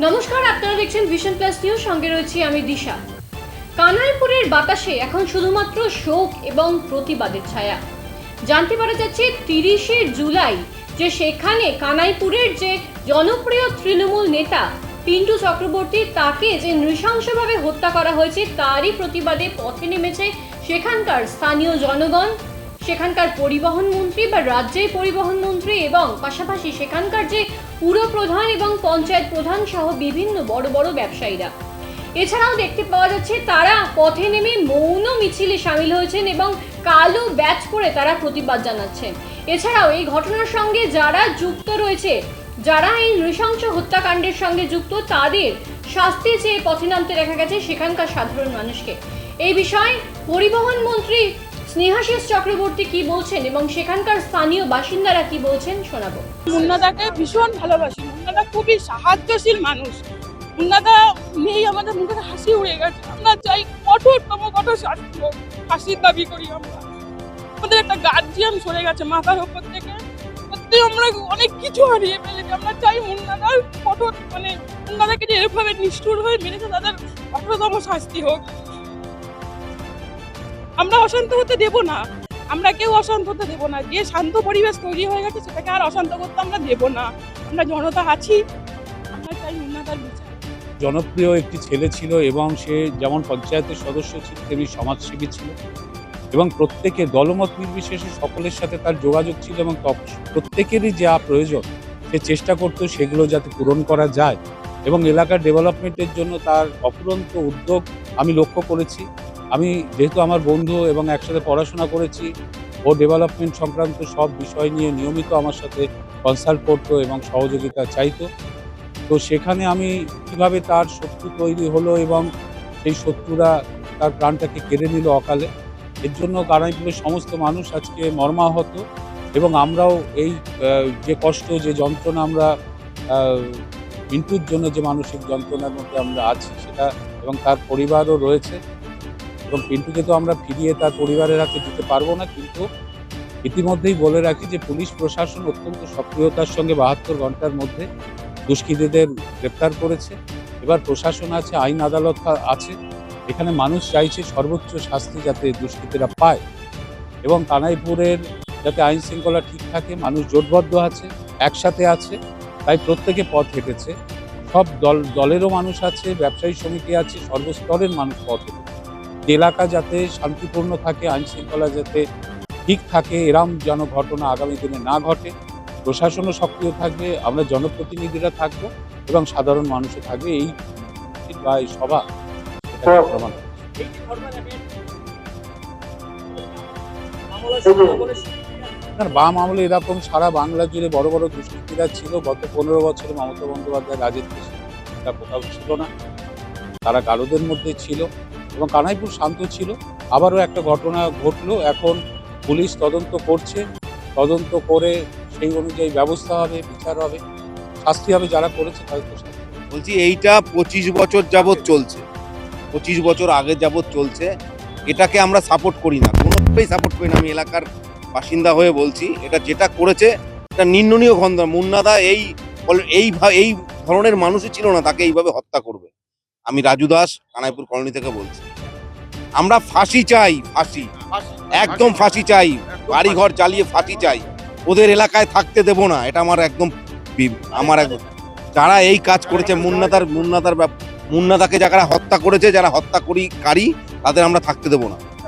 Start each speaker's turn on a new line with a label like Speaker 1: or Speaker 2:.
Speaker 1: নমস্কার, আপনারা দেখছেন ভিশন প্লাস নিউজ, সঙ্গে রয়েছি আমি দিশা। কানাইপুরের বাতাসে এখন শুধুমাত্র শোক এবং প্রতিবাদের ছায়া। জানতে পারা যাচ্ছে 30শে জুলাই যে সেখানে কানাইপুরের যে জনপ্রিয় তৃণমূল নেতা পিন্টু চক্রবর্তী, তাকে যে নৃশংসভাবে হত্যা করা হয়েছে তারই প্রতিবাদে পথে নেমেছে সেখানকার স্থানীয় জনগণ, সেখানকার পরিবহন মন্ত্রী বা রাজ্যের পরিবহন মন্ত্রী এবং পাশাপাশি সেখানকার যে পুরপ্রধান এবং পঞ্চায়েত প্রধান সহ বিভিন্ন বড় বড় ব্যবসায়ীরা। এছাড়াও দেখতে পাওয়া যাচ্ছে তারা পথে নেমে মৌন মিছিলে সামিল হয়েছেন এবং কালো ব্যাচ পরে তারা প্রতিবাদ জানাচ্ছেন। এছাড়াও এই ঘটনার সঙ্গে যারা যুক্ত রয়েছে, যারা এই নৃশংস হত্যাকাণ্ডের সঙ্গে যুক্ত, তাদের শাস্তি চেয়ে পথে নামতে দেখা গেছে সেখানকার সাধারণ মানুষকে। এই বিষয়ে পরিবহন মন্ত্রী স্নেহাশিস চক্রবর্তী কি বলছেন এবং সেখানকার স্থানীয় বাসিন্দারা কি বলছেন শোনাবো।
Speaker 2: মুন্নাদাকে ভীষণ ভালোবাসি। মুন্নাদা খুবই সাহায্যশীল মানুষ। মুন্নাদা নেই, আমাদের মুখে হাসি উড়ে গেছে। আমরা চাই কঠোরতম কঠোর শাস্তি হোক, ফাঁসির দাবি করি আমরা। আমাদের একটা গার্জিয়ান সরে গেছে মাথার উপর থেকে, সত্যি আমরা অনেক কিছু হারিয়ে ফেলেছি। আমরা চাই মুন্নাদার কঠোর, মুন্নাদাকে যে এভাবে নিষ্ঠুর হয়ে মেরেছে তাদের কঠোরতম শাস্তি হোক। আমরা অশান্ত হতে দেব না, আমরা কেউ অশান্ত হতে দেব না। যে শান্ত পরিবেশ তৈরি হয়ে গেছে সেটাকে আর অশান্ত করতে আমরা দেব না। আমরা জনতা আছি, আমরা চাই মুন্নাদার বিচার।
Speaker 3: জনপ্রিয় একটি ছেলে ছিল এবং সে যেমন পঞ্চায়েতের সদস্য ছিল তেমনি সমাজসেবী ছিল এবং প্রত্যেকে দলমত নির্বিশেষে সকলের সাথে তার যোগাযোগ ছিল এবং প্রত্যেকেরই যা প্রয়োজন সে চেষ্টা করতো সেগুলো যাতে পূরণ করা যায় এবং এলাকার ডেভেলপমেন্টের জন্য তার অফুরন্ত উদ্যোগ আমি লক্ষ্য করেছি। আমি যেহেতু আমার বন্ধু এবং একসাথে পড়াশোনা করেছি, ও ডেভেলপমেন্ট সংক্রান্ত সব বিষয় নিয়ে নিয়মিত আমার সাথে কনসাল্ট করতো এবং সহযোগিতা চাইতো। তো সেখানে আমি কিভাবে তার শত্রু তৈরি হলো এবং সেই শত্রুরা তার প্রাণটাকে কেড়ে নিল অকালে, এর জন্য কানাইপুরের সমস্ত মানুষ আজকে মর্মাহত এবং আমরাও এই যে কষ্ট, যে যন্ত্রণা আমরা পিন্টুর জন্য যে মানসিক যন্ত্রণার মধ্যে আমরা আছি সেটা, এবং তার পরিবারও রয়েছে এবং পিন্টুকে তো আমরা ফিরিয়ে তার পরিবারের হাতে দিতে পারবো না, কিন্তু ইতিমধ্যেই বলে রাখি যে পুলিশ প্রশাসন অত্যন্ত সক্রিয়তার সঙ্গে 72 ঘন্টার মধ্যে দুষ্কৃতীদের গ্রেপ্তার করেছে। এবার প্রশাসন আছে, আইন আদালত আছে, এখানে মানুষ চাইছে সর্বোচ্চ শাস্তি যাতে দুষ্কৃতীরা পায় এবং কানাইপুরের যাতে আইন শৃঙ্খলা ঠিক থাকে। মানুষ জোটবদ্ধ আছে, একসাথে আছে, তাই প্রত্যেকে পথ হেঁটেছে। সব দলেরও মানুষ আছে, ব্যবসায়ী সমিতি আছে, সর্বস্তরের মানুষ পথ হেঁটেছে। এলাকা যাতে শান্তিপূর্ণ থাকে, আইন শৃঙ্খলা যাতে ঠিক থাকে, এরম যেন ঘটনা আগামী দিনে না ঘটে। প্রশাসনও সক্রিয় থাকবে, আমরা জনপ্রতিনিধিরা থাকবো এবং সাধারণ মানুষও থাকবে। এই বা এই সভা প্রমাণ। বাম আমলে এরকম সারা বাংলা জুড়ে বড় বড় দুষ্কৃতীরা ছিল। গত 15 বছরে মমতা বন্দ্যোপাধ্যায় রাজত্বে এটা কোথাও ছিল না, তারা কারোদের মধ্যে ছিল এবং কানাইপুর শান্ত ছিল। আবারও একটা ঘটনা ঘটলো, এখন পুলিশ তদন্ত করছে, তদন্ত করে সেই অনুযায়ী ব্যবস্থা হবে, বিচার হবে, শাস্তি হবে, যারা করেছে তাদের তো শাস্তি।
Speaker 4: বলছি এইটা 25 বছর যাবৎ চলছে, 25 বছর আগে যাবৎ চলছে। এটাকে আমরা সাপোর্ট করি না, কোনোভাবেই সাপোর্ট করি না। আমি এলাকার বাসিন্দা হয়ে বলছি, এটা যেটা করেছে এটা নিন্দনীয় খন্ড। মুন্নাদা এই ধরনের মানুষই ছিল না, তাকে এইভাবে হত্যা করবে। আমি রাজু দাস, কানাইপুর কলোনি থেকে বলছি। আমরা ফাঁসি চাই, ফাঁসি, একদম ফাঁসি চাই, বাড়ি ঘর জ্বালিয়ে ফাঁসি চাই। ওদের এলাকায় থাকতে দেব না, এটা আমার একদম যারা এই কাজ করেছে, মুন্নাদাকে যারা হত্যা করেছে, যারা হত্যাকারী, তাদের আমরা থাকতে দেব না।